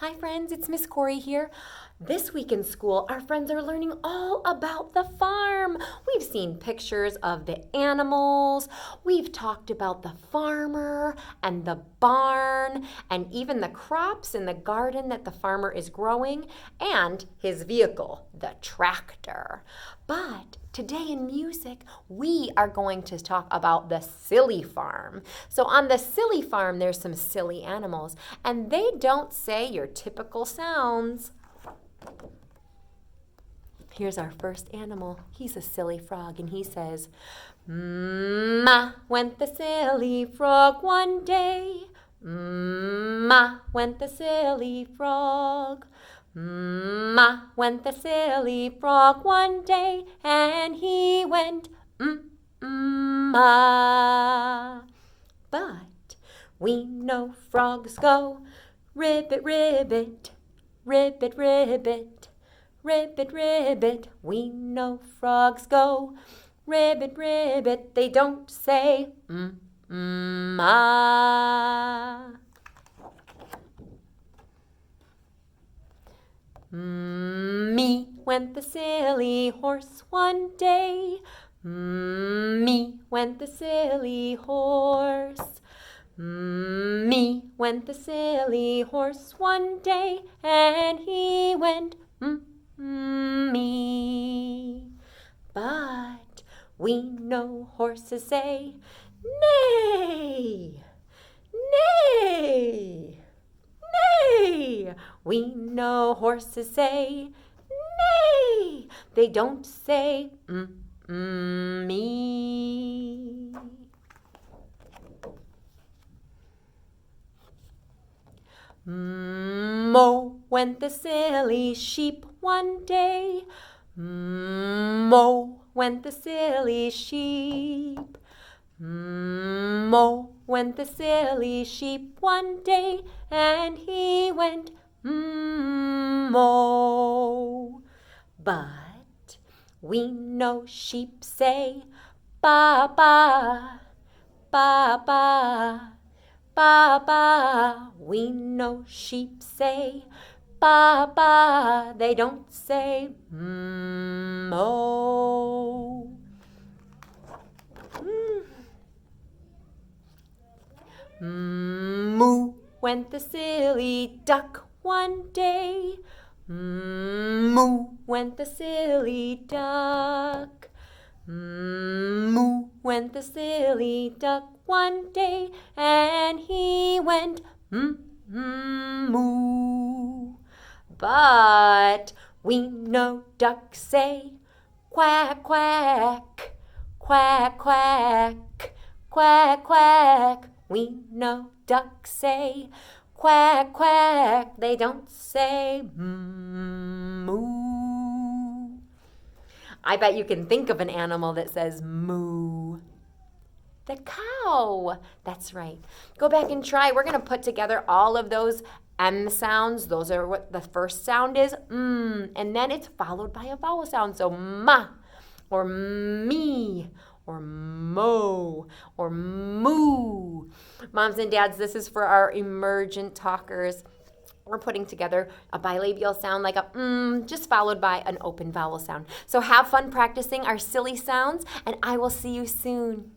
Hi friends, it's Miss Corey here. This week in school, our friends are learning all about the farm. We've seen pictures of the animals, we've talked about the farmer and the barn, and even the crops in the garden that the farmer is growing, and his vehicle, the tractor. But today in music, we are going to talk about the silly farm. So on the silly farm, there's some silly animals, and they don't say your typical sounds. Here's our first animal. He's a silly frog, and he says, Ma went the silly frog one day. Ma went the silly frog. Ma went the silly frog one day, and he went, ma. But we know frogs go ribbit, ribbit, ribbit, ribbit, ribbit, ribbit. We know frogs go ribbit, ribbit. They don't say ma. Me went the silly horse one day. Me went the silly horse. Me went the silly horse one day, and he went me. But we know horses say neigh, neigh, neigh. We know horses say neigh. They don't say me. Mo went the silly sheep one day. Mo went the silly sheep. Mo went the silly sheep one day, and he went mo. But we know sheep say ba ba, ba ba, ba ba. We know sheep say ba ba. They don't say mo. Moo went the silly duck one day. Moo went the silly duck. Moo went the silly duck one day, and he went moo. But we know ducks say quack, quack, quack, quack, quack, quack. We know ducks say quack, quack. They don't say moo. I bet you can think of an animal that says moo. The cow. That's right. Go back and try. We're going to put together all of those M sounds. Those are what the first sound is. And then it's followed by a vowel sound. So ma, or me, or mo, or moo. Moms and dads, this is for our emergent talkers. We're putting together a bilabial sound like a just followed by an open vowel sound. So have fun practicing our silly sounds, and I will see you soon.